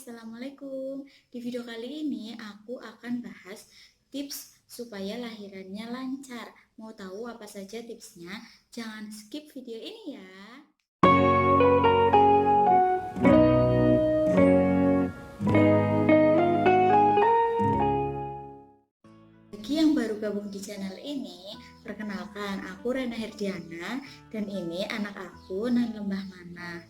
Assalamualaikum. Di video kali ini aku akan bahas tips supaya lahirannya lancar. Mau tahu apa saja tipsnya? Jangan skip video ini ya. Bagi yang baru gabung di channel ini, perkenalkan aku Rena Herdiana dan ini anak aku Nan Lembah Mana.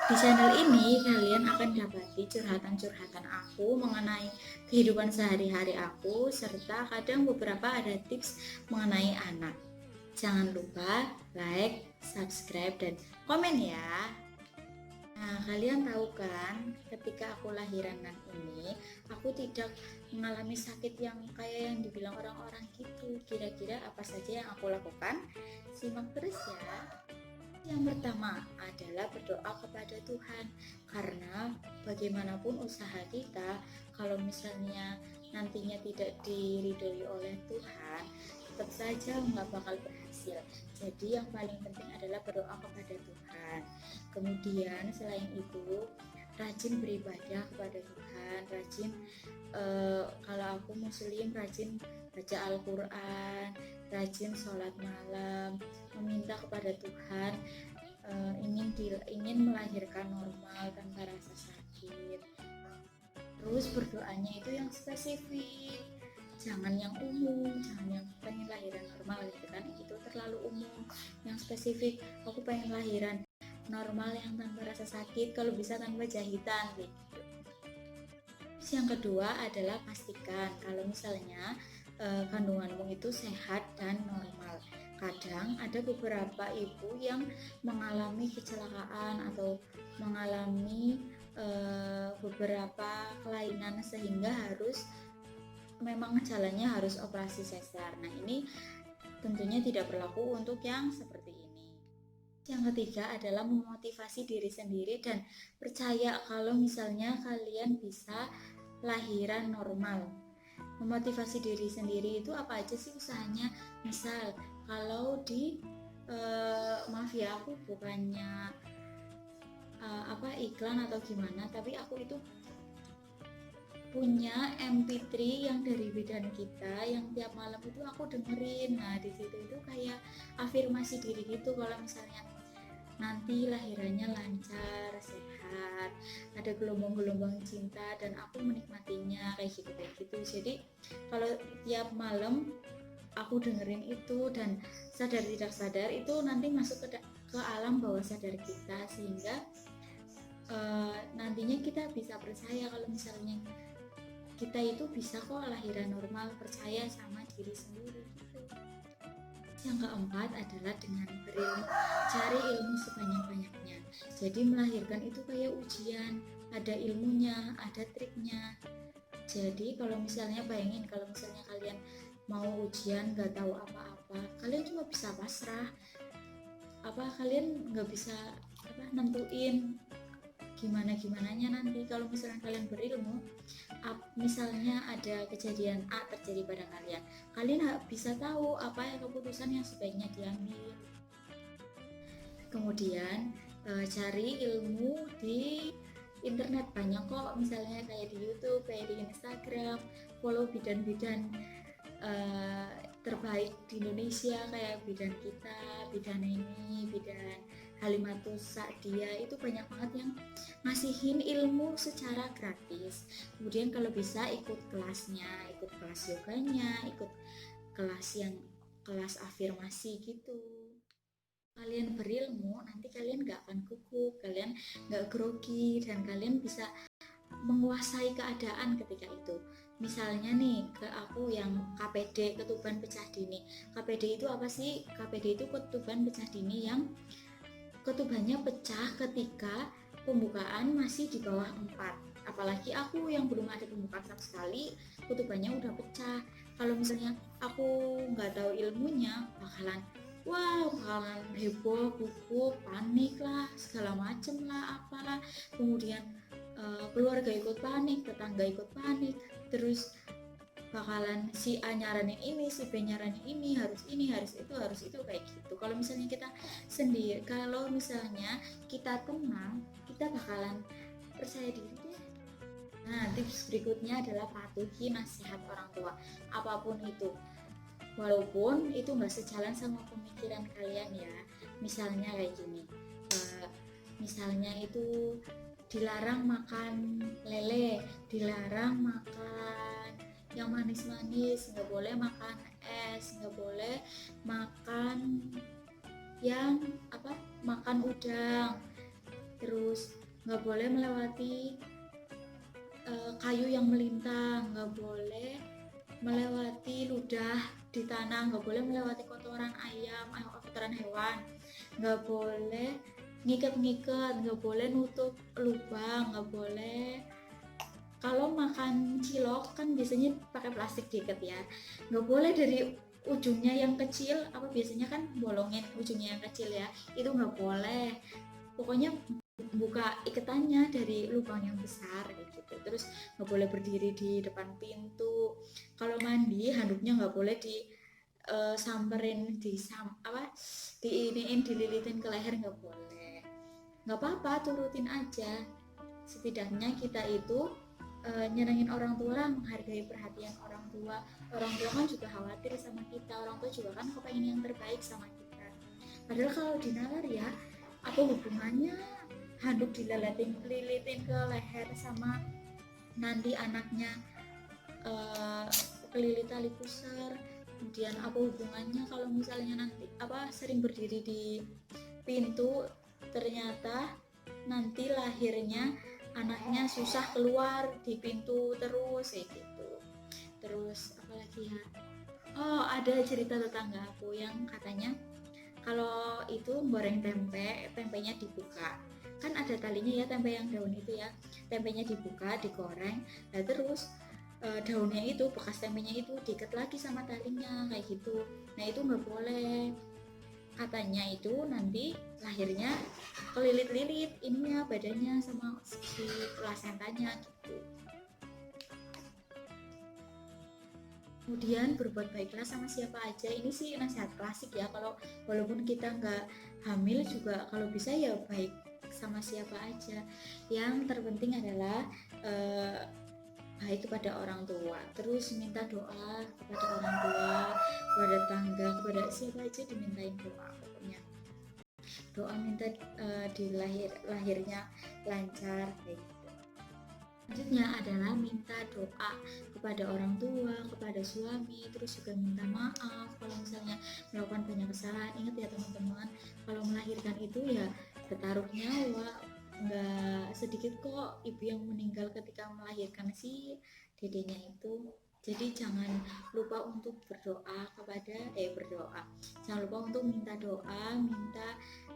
Di channel ini kalian akan dapati curhatan-curhatan aku mengenai kehidupan sehari-hari aku serta kadang beberapa ada tips mengenai anak. Jangan lupa like, subscribe, dan komen ya. Nah, kalian tahu kan, ketika aku lahiran Nan ini, aku tidak mengalami sakit yang kayak yang dibilang orang-orang gitu. Kira-kira apa saja yang aku lakukan? Simak terus ya. Yang pertama adalah berdoa kepada Tuhan, karena bagaimanapun usaha kita, kalau misalnya nantinya tidak diridhoi oleh Tuhan, tetap saja nggak bakal berhasil. Jadi yang paling penting adalah berdoa kepada Tuhan. Kemudian selain itu, rajin beribadah kepada Tuhan, rajin kalau aku muslim rajin baca Al-Quran, rajin sholat malam, meminta kepada Tuhan ingin melahirkan normal tanpa rasa sakit. Terus berdoanya itu yang spesifik, jangan yang umum, jangan yang pengen lahiran normal gitu kan, itu terlalu umum. Yang spesifik, aku pengen lahiran normal yang tanpa rasa sakit, kalau bisa tanpa jahitan gitu. Terus yang kedua adalah pastikan kalau misalnya kandunganmu itu sehat dan normal. Kadang ada beberapa ibu yang mengalami kecelakaan atau mengalami beberapa kelainan sehingga harus memang jalannya harus operasi sesar. Nah, ini tentunya tidak berlaku untuk yang seperti ini. Yang ketiga adalah memotivasi diri sendiri dan percaya kalau misalnya kalian bisa lahiran normal. Memotivasi diri sendiri itu apa aja sih usahanya? Misal kalau di maaf ya, aku bukannya iklan atau gimana, tapi aku itu punya MP3 yang dari bidan kita yang tiap malam itu aku dengerin. Nah, di situ itu kayak afirmasi diri gitu, kalau misalnya nanti lahirannya lancar, sehat, ada gelombang-gelombang cinta dan aku menikmatinya kayak gitu. Jadi kalau tiap malam aku dengerin itu dan sadar tidak sadar itu nanti masuk ke alam bawah sadar kita, sehingga nantinya kita bisa percaya kalau misalnya kita itu bisa kok lahiran normal, percaya sama diri sendiri gitu. Yang keempat adalah dengan berilmu, cari ilmu sebanyak-banyaknya. Jadi melahirkan itu kayak ujian, ada ilmunya, ada triknya. Jadi kalau misalnya bayangin kalau misalnya kalian mau ujian gak tahu apa-apa, kalian cuma bisa pasrah. Kalian nggak bisa nentuin gimana-gimananya nanti. Kalau misalnya kalian berilmu, misalnya ada kejadian A terjadi pada kalian bisa tahu apa yang keputusan yang sebaiknya diambil. Kemudian cari ilmu di internet, banyak kok, misalnya kayak di YouTube, kayak di Instagram, follow bidan-bidan terbaik di Indonesia kayak bidan kita, bidan ini, bidan Halimatus Sa'diyah, itu banyak banget yang ngasihin ilmu secara gratis. Kemudian kalau bisa ikut kelasnya, ikut kelas yoganya, ikut kelas afirmasi gitu. Kalian berilmu, nanti kalian gak akan gugup, kalian gak grogi, dan kalian bisa menguasai keadaan ketika itu. Misalnya nih, ke aku yang KPD, ketuban pecah dini. KPD itu apa sih? KPD itu ketuban pecah dini yang ketubannya pecah ketika pembukaan masih di bawah 4. Apalagi aku yang belum ada pembukaan sama sekali, ketubannya udah pecah. Kalau misalnya aku nggak tahu ilmunya, bakalan heboh, gugup, panik lah, segala macem lah, apalah. Kemudian keluarga ikut panik, tetangga ikut panik, terus bakalan si A nyaranin ini, si B nyaranin ini, harus itu kayak gitu. Kalau misalnya kita sendiri, kalau misalnya kita tenang, kita bakalan percaya diri deh. Nah, tips berikutnya adalah patuhi nasihat orang tua, apapun itu. Walaupun itu nggak sejalan sama pemikiran kalian ya. Misalnya kayak gini, eh, misalnya itu dilarang makan lele, dilarang makan yang manis-manis, nggak boleh makan es, nggak boleh makan yang apa, makan udang, terus nggak boleh melewati kayu yang melintang, nggak boleh melewati ludah di tanah, nggak boleh melewati kotoran ayam, kotoran hewan, nggak boleh ngikat-ngikat, nggak boleh nutup lubang, nggak boleh. Kalau makan cilok kan biasanya pakai plastik diikat ya, nggak boleh dari ujungnya yang kecil, apa biasanya kan bolongin ujungnya yang kecil ya, itu nggak boleh. Pokoknya buka iketannya dari lubang yang besar kayak gitu. Terus nggak boleh berdiri di depan pintu. Kalau mandi handuknya nggak boleh di samperin, diiniin, dililitin ke leher, nggak boleh. Nggak apa-apa, turutin aja. Setidaknya kita itu nyenengin orang tua, menghargai perhatian orang tua. Orang tua kan juga khawatir sama kita, orang tua juga kan kepengen yang terbaik sama kita. Padahal kalau dinalar ya, apa hubungannya handuk dililitin ke leher sama nanti anaknya kelilit tali pusar. Kemudian apa hubungannya kalau misalnya nanti sering berdiri di pintu, ternyata nanti lahirnya anaknya susah keluar di pintu terus kayak gitu. Terus apalagi ya, oh ada cerita tetangga aku yang katanya kalau itu goreng tempe, tempenya dibuka, kan ada talinya ya, tempe yang daun itu ya, tempenya dibuka, digoreng, nah terus daunnya itu, bekas tempenya itu diikat lagi sama talinya kayak gitu. Nah itu nggak boleh, katanya itu nanti lahirnya kelilit-lilit ininya badannya sama si plasentanya gitu. Kemudian berbuat baiklah sama siapa aja, ini sih nasihat klasik ya, kalau walaupun kita nggak hamil juga kalau bisa ya baik sama siapa aja. Yang terpenting adalah baik kepada orang tua, terus minta doa kepada orang tua, kepada tangga, kepada siapa aja dimintain doa. Pokoknya doa minta lahirnya lancar kayak gitu. Selanjutnya adalah minta doa kepada orang tua, kepada suami, terus juga minta maaf kalau misalnya melakukan banyak kesalahan. Ingat ya teman-teman, kalau melahirkan itu ya bertaruh nyawa, nggak sedikit kok ibu yang meninggal ketika melahirkan si dedenya itu. Jadi jangan lupa untuk jangan lupa untuk minta doa, minta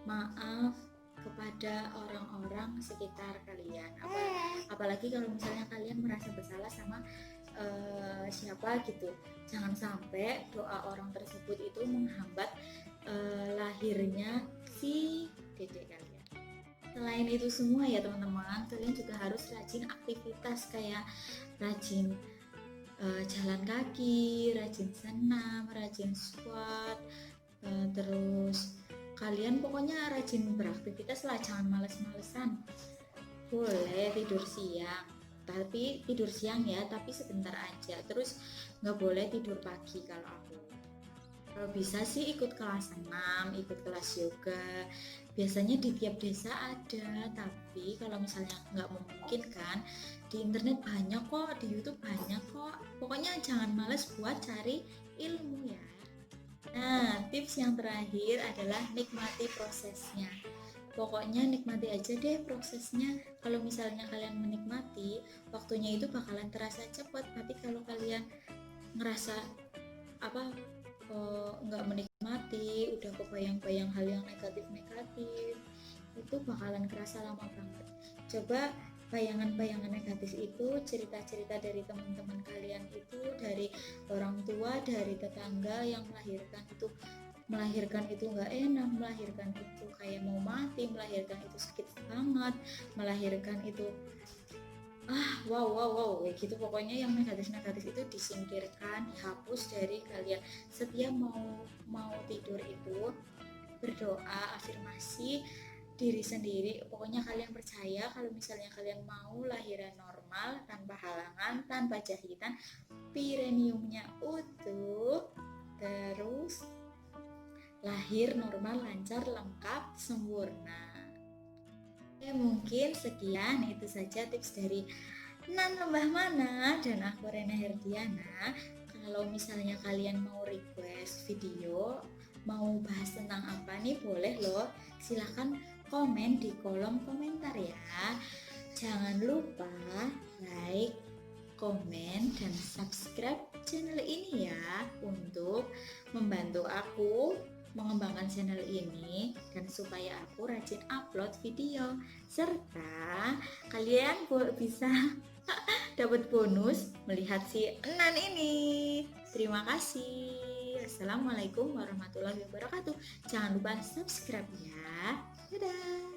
maaf kepada orang-orang sekitar kalian. Apalagi kalau misalnya kalian merasa bersalah sama siapa gitu, jangan sampai doa orang tersebut itu menghambat lahirnya si dedek kalian. Selain itu semua ya teman-teman, kalian juga harus rajin aktivitas kayak rajin jalan kaki, rajin senam, rajin squat, terus kalian pokoknya rajin beraktivitas lah, jangan males-malesan. Boleh tidur siang, tapi tidur siang ya, tapi sebentar aja. Terus nggak boleh tidur pagi. Kalau bisa sih ikut kelas senam, ikut kelas yoga, biasanya di tiap desa ada. Tapi kalau misalnya nggak memungkinkan, di internet banyak kok, di YouTube banyak kok. Pokoknya jangan males buat cari ilmu ya. Nah, tips yang terakhir adalah nikmati prosesnya. Pokoknya nikmati aja deh prosesnya. Kalau misalnya kalian menikmati, waktunya itu bakalan terasa cepat. Tapi kalau kalian ngerasa nggak menikmati, udah kebayang-bayang hal yang negatif-negatif, itu bakalan kerasa lama banget. Coba bayangan-bayangan negatif itu, cerita-cerita dari teman-teman kalian itu, dari orang tua, dari tetangga yang melahirkan itu nggak enak, melahirkan itu kayak mau mati, melahirkan itu sakit banget, melahirkan itu wow kayak gitu. Pokoknya yang negatif itu disingkirkan, dihapus dari kalian. Setiap mau tidur itu berdoa, afirmasi, diri sendiri. Pokoknya kalian percaya kalau misalnya kalian mau lahiran normal, tanpa halangan, tanpa jahitan, perineumnya utuh, terus lahir normal, lancar, lengkap, sempurna. Mungkin sekian itu saja tips dari Nan Lembah Mana dan aku Rena Herdiana. Kalau misalnya kalian mau request video, mau bahas tentang apa nih, boleh loh. Silahkan komen di kolom komentar ya. Jangan lupa like, komen, dan subscribe channel ini ya, untuk membantu aku mengembangkan channel ini dan supaya aku rajin upload video, serta kalian bisa dapat bonus melihat si Nan ini. Terima kasih. Assalamualaikum warahmatullahi wabarakatuh. Jangan lupa subscribe ya. Dadah.